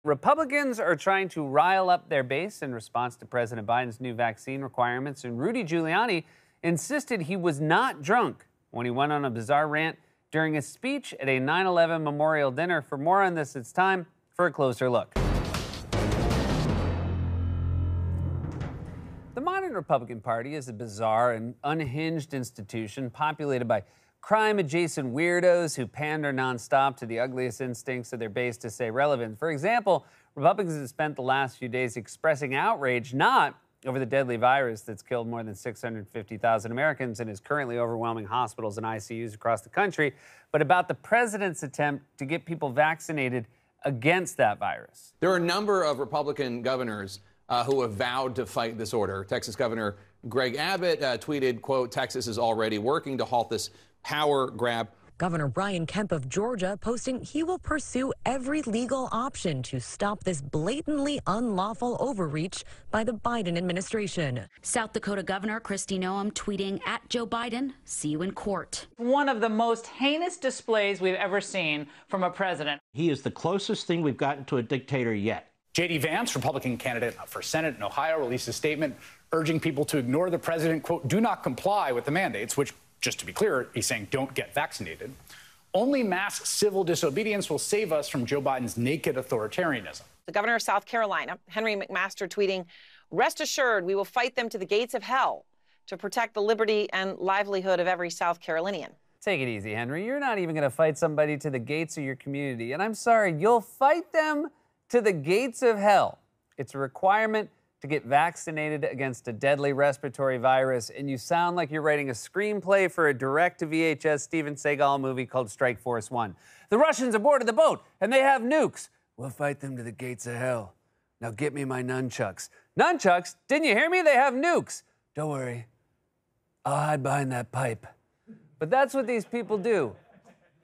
Republicans are trying to rile up their base in response to President Biden's new vaccine requirements, and Rudy Giuliani insisted he was not drunk when he went on a bizarre rant during a speech at a 9/11 memorial dinner. For more on this, it's time for a closer look. The modern Republican Party is a bizarre and unhinged institution populated by crime-adjacent weirdos who pander nonstop to the ugliest instincts of their base to stay relevant. For example, Republicans have spent the last few days expressing outrage not over the deadly virus that's killed more than 650,000 Americans and is currently overwhelming hospitals and ICUs across the country, but about the president's attempt to get people vaccinated against that virus. There are a number of Republican governors who have vowed to fight this order. Texas Governor Greg Abbott tweeted, quote, "Texas is already working to halt this power grab." Governor Brian Kemp of Georgia posting he will pursue every legal option to stop this blatantly unlawful overreach by the Biden administration. South Dakota Governor Kristi Noem tweeting at Joe Biden, "See you in court." One of the most heinous displays we've ever seen from a president. He is the closest thing we've gotten to a dictator yet. J.D. Vance, Republican candidate for Senate in Ohio, released a statement urging people to ignore the president, quote, "do not comply with the mandates," which, just to be clear, he's saying don't get vaccinated. Only mass civil disobedience will save us from Joe Biden's naked authoritarianism. The governor of South Carolina, Henry McMaster, tweeting, "Rest assured, we will fight them to the gates of hell to protect the liberty and livelihood of every South Carolinian." Take it easy, Henry. You're not even going to fight somebody to the gates of your community. And I'm sorry, you'll fight them to the gates of hell. It's a requirement to get vaccinated against a deadly respiratory virus, and you sound like you're writing a screenplay for a direct-to-VHS Steven Seagal movie called Strike Force 1. The Russians aborted the boat, and they have nukes. We'll fight them to the gates of hell. Now get me my nunchucks. Nunchucks? Didn't you hear me? They have nukes. Don't worry. I'll hide behind that pipe. But that's what these people do.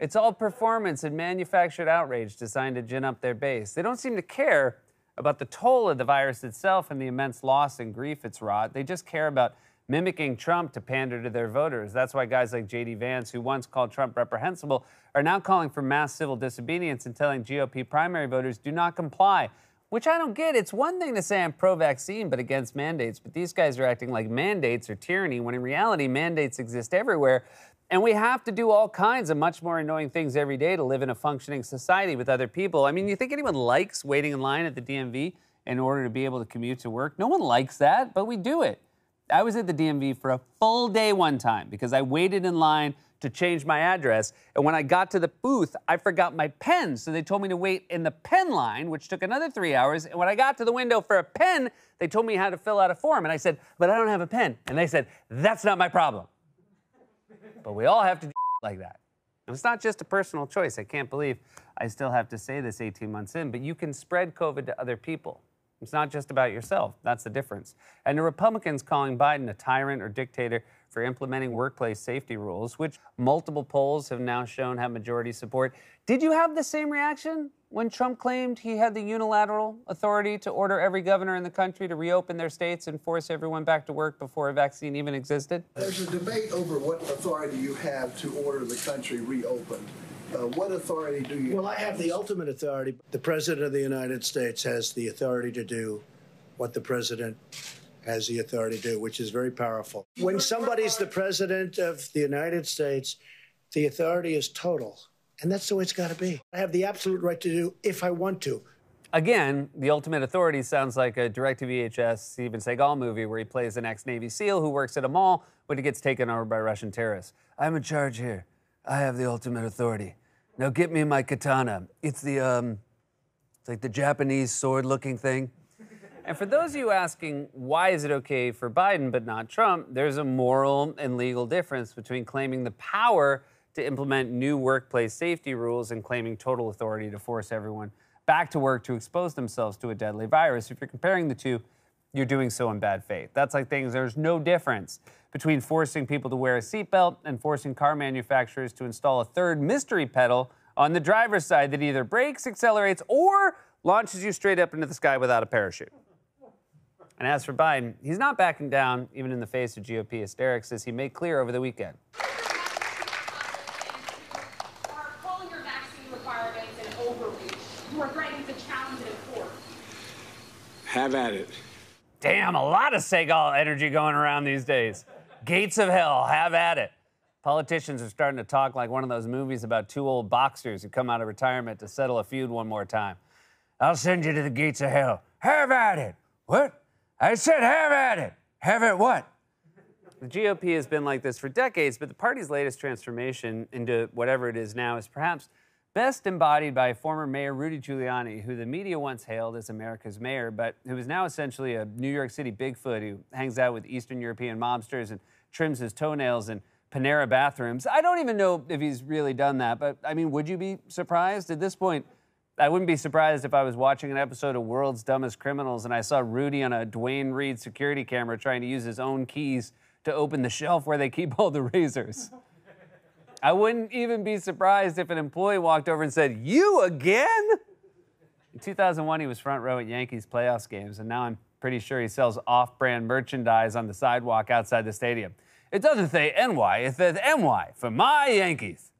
It's all performance and manufactured outrage designed to gin up their base. They don't seem to care about the toll of the virus itself and the immense loss and grief it's wrought. They just care about mimicking Trump to pander to their voters. That's why guys like J.D. Vance, who once called Trump reprehensible, are now calling for mass civil disobedience and telling GOP primary voters do not comply, which I don't get. It's one thing to say I'm pro-vaccine but against mandates, but these guys are acting like mandates are tyranny when in reality mandates exist everywhere. And we have to do all kinds of much more annoying things every day to live in a functioning society with other people. I mean, you think anyone likes waiting in line at the DMV in order to be able to commute to work? No one likes that, but we do it. I was at the DMV for a full day one time because I waited in line to change my address. And when I got to the booth, I forgot my pen. So they told me to wait in the pen line, which took another 3 hours. And when I got to the window for a pen, they told me how to fill out a form. And I said, but I don't have a pen. And they said, that's not my problem. But we all have to do like that. And it's not just a personal choice. I can't believe I still have to say this 18 months in, but you can spread COVID to other people. It's not just about yourself. That's the difference. And the Republicans calling Biden a tyrant or dictator for implementing workplace safety rules, which multiple polls have now shown have majority support. Did you have the same reaction when Trump claimed he had the unilateral authority to order every governor in the country to reopen their states and force everyone back to work before a vaccine even existed? There's a debate over what authority you have to order the country reopened. What authority do you have? Well, I have the ultimate authority. The President of the United States has the authority to do what the President has the authority to do, which is very powerful. When somebody's the President of the United States, the authority is total. And that's the way it's got to be. I have the absolute right to do if I want to. Again, the ultimate authority sounds like a direct-to-VHS Steven Seagal movie where he plays an ex-Navy SEAL who works at a mall but he gets taken over by Russian terrorists. I'm in charge here. I have the ultimate authority. Now get me my katana. It's like the Japanese sword-looking thing. And for those of you asking, why is it okay for Biden but not Trump, there's a moral and legal difference between claiming the power to implement new workplace safety rules and claiming total authority to force everyone back to work to expose themselves to a deadly virus. If you're comparing the two, you're doing so in bad faith. That's like saying there's no difference between forcing people to wear a seatbelt and forcing car manufacturers to install a third mystery pedal on the driver's side that either brakes, accelerates, or launches you straight up into the sky without a parachute. And as for Biden, he's not backing down, even in the face of GOP hysterics, as he made clear over the weekend. You are ready to challenge it in court. Have at it. Damn, a lot of Seagal energy going around these days. Gates of hell, have at it. Politicians are starting to talk like one of those movies about two old boxers who come out of retirement to settle a feud one more time. I'll send you to the gates of hell. Have at it. What? I said have at it. Have at what? The GOP has been like this for decades, but the party's latest transformation into whatever it is now is perhaps best embodied by former Mayor Rudy Giuliani, who the media once hailed as America's mayor, but who is now essentially a New York City Bigfoot who hangs out with Eastern European mobsters and trims his toenails in Panera bathrooms. I don't even know if he's really done that, but I mean, would you be surprised? At this point, I wouldn't be surprised if I was watching an episode of World's Dumbest Criminals and I saw Rudy on a Dwayne Reed security camera trying to use his own keys to open the shelf where they keep all the razors. I wouldn't even be surprised if an employee walked over and said, "You again?" In 2001, he was front row at Yankees playoffs games, and now I'm pretty sure he sells off-brand merchandise on the sidewalk outside the stadium. It doesn't say NY, it says MY for my Yankees.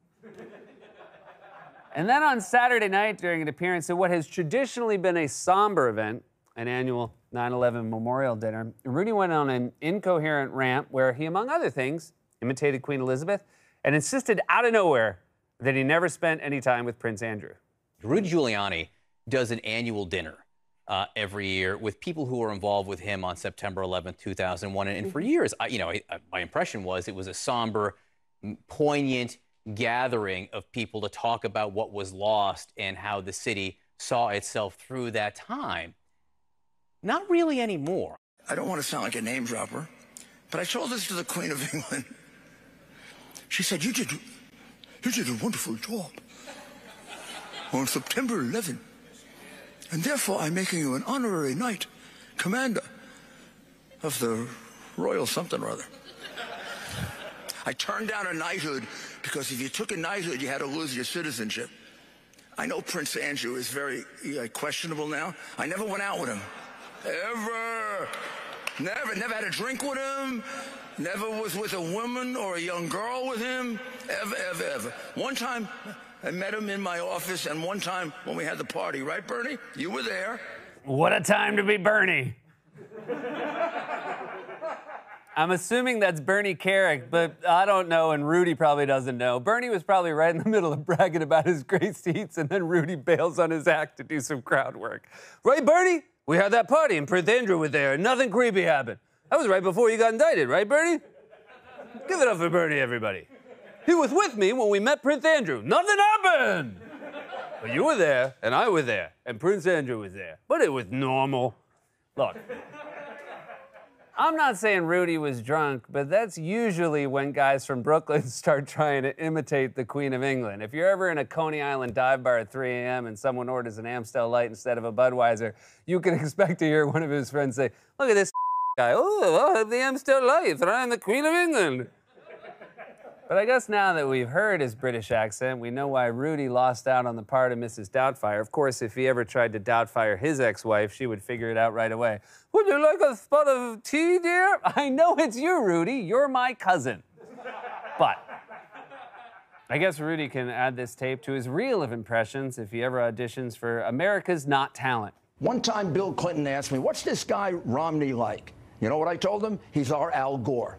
And then on Saturday night, during an appearance at what has traditionally been a somber event, an annual 9/11 memorial dinner, Rudy went on an incoherent rant where he, among other things, imitated Queen Elizabeth and insisted out of nowhere that he never spent any time with Prince Andrew. Rudy Giuliani does an annual dinner every year with people who were involved with him on September 11th, 2001. And for years, my impression was it was a somber, poignant gathering of people to talk about what was lost and how the city saw itself through that time. Not really anymore. I don't want to sound like a name dropper, but I told this to the Queen of England. She said, you did a wonderful job on September 11th. And therefore, I'm making you an honorary knight, commander of the Royal something or other. I turned down a knighthood because if you took a knighthood, you had to lose your citizenship. I know Prince Andrew is very questionable now. I never went out with him. Ever. Never had a drink with him. Never was with a woman or a young girl with him. Ever. One time, I met him in my office, and one time when we had the party, right, Bernie? You were there. What a time to be Bernie. I'm assuming that's Bernie Carrick, but I don't know, and Rudy probably doesn't know. Bernie was probably right in the middle of bragging about his great seats, and then Rudy bails on his act to do some crowd work. Right, Bernie? We had that party, and Prince Andrew was there, and nothing creepy happened. That was right before you got indicted, right, Bernie? Give it up for Bernie, everybody. He was with me when we met Prince Andrew. Nothing happened! But you were there, and I was there, and Prince Andrew was there. But it was normal. Look, I'm not saying Rudy was drunk, but that's usually when guys from Brooklyn start trying to imitate the Queen of England. If you're ever in a Coney Island dive bar at 3 a.m. and someone orders an Amstel Light instead of a Budweiser, you can expect to hear one of his friends say, "Look at this guy. Oh, I'll have the Amstel Light, and I'm the Queen of England." But I guess now that we've heard his British accent, we know why Rudy lost out on the part of Mrs. Doubtfire. Of course, if he ever tried to Doubtfire his ex-wife, she would figure it out right away. "Would you like a spot of tea, dear?" "I know it's you, Rudy. You're my cousin." But I guess Rudy can add this tape to his reel of impressions if he ever auditions for America's Not Talent. One time, Bill Clinton asked me, "What's this guy Romney like?" You know what I told him? He's our Al Gore.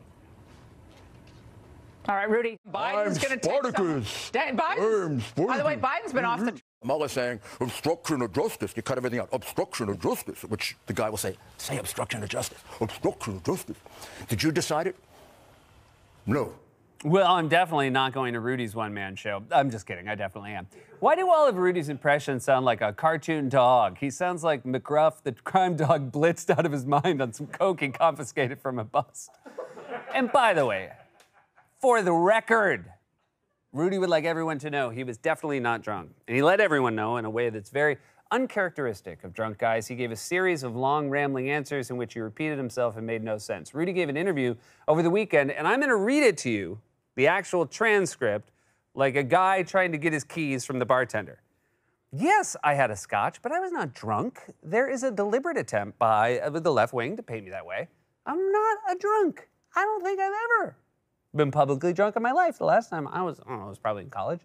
All right, Rudy, Biden's going to take Biden. By the way, Biden's been off the... Mueller saying, obstruction of justice. You cut everything out. Obstruction of justice, which the guy will say obstruction of justice. Obstruction of justice. Did you decide it? No. Well, I'm definitely not going to Rudy's one-man show. I'm just kidding. I definitely am. Why do all of Rudy's impressions sound like a cartoon dog? He sounds like McGruff, the crime dog blitzed out of his mind on some coke he confiscated from a bust. And by the way, for the record, Rudy would like everyone to know he was definitely not drunk. And he let everyone know in a way that's very uncharacteristic of drunk guys. He gave a series of long, rambling answers in which he repeated himself and made no sense. Rudy gave an interview over the weekend, and I'm going to read it to you, the actual transcript, like a guy trying to get his keys from the bartender. "Yes, I had a scotch, but I was not drunk. There is a deliberate attempt by the left wing to paint me that way. I'm not a drunk. I don't think I've ever been publicly drunk in my life. The last time I was probably in college.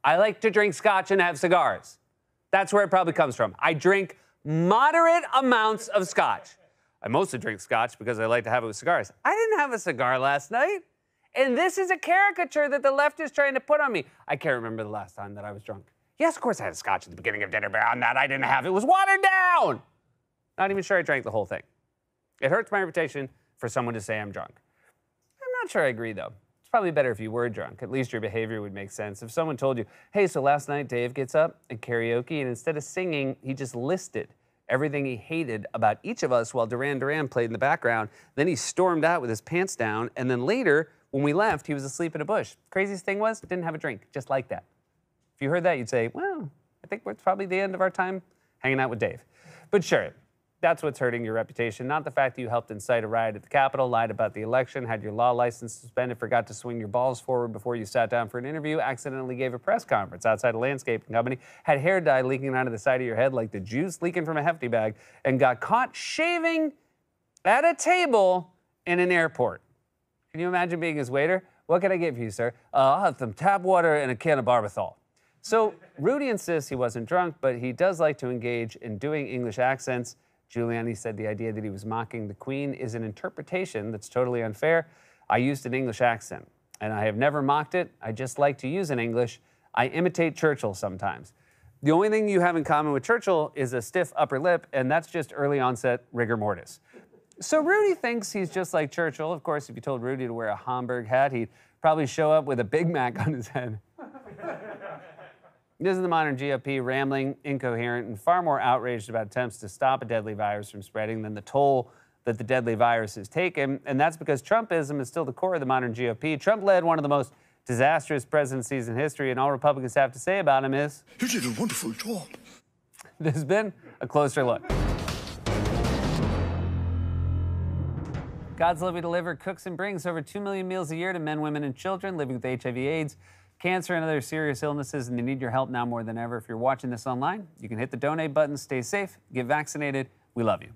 I like to drink scotch and have cigars. That's where it probably comes from. I drink moderate amounts of scotch. I mostly drink scotch because I like to have it with cigars. I didn't have a cigar last night. And this is a caricature that the left is trying to put on me. I can't remember the last time that I was drunk. Yes, of course I had a scotch at the beginning of dinner, but on that I didn't have. It was watered down. Not even sure I drank the whole thing. It hurts my reputation for someone to say I'm drunk. I'm not sure I agree, though. It's probably better if you were drunk. At least your behavior would make sense. If someone told you, hey, so last night Dave gets up at karaoke, and instead of singing, he just listed everything he hated about each of us while Duran Duran played in the background. Then he stormed out with his pants down, and then later, when we left, he was asleep in a bush. Craziest thing was, didn't have a drink, just like that. If you heard that, you'd say, well, I think it's probably the end of our time hanging out with Dave. But sure, that's what's hurting your reputation, not the fact that you helped incite a riot at the Capitol, lied about the election, had your law license suspended, forgot to swing your balls forward before you sat down for an interview, accidentally gave a press conference outside a landscaping company, had hair dye leaking out of the side of your head like the juice leaking from a Hefty bag, and got caught shaving at a table in an airport. Can you imagine being his waiter? What can I get for you, sir? I'll have some tap water and a can of Barbithol. So Rudy insists he wasn't drunk, but he does like to engage in doing English accents. Giuliani said the idea that he was mocking the Queen is an interpretation that's totally unfair. I used an English accent, and I have never mocked it. I just like to use an English. I imitate Churchill sometimes. The only thing you have in common with Churchill is a stiff upper lip, and that's just early onset rigor mortis. So Rudy thinks he's just like Churchill. Of course, if you told Rudy to wear a Homburg hat, he'd probably show up with a Big Mac on his head. This is the modern GOP, rambling, incoherent, and far more outraged about attempts to stop a deadly virus from spreading than the toll that the deadly virus has taken. And that's because Trumpism is still the core of the modern GOP. Trump led one of the most disastrous presidencies in history, and all Republicans have to say about him is, "You did a wonderful job." This has been a closer look. God's Love We Deliver cooks and brings over 2 million meals a year to men, women, and children living with HIV/AIDS, cancer, and other serious illnesses, and they need your help now more than ever. If you're watching this online, you can hit the donate button, stay safe, get vaccinated. We love you.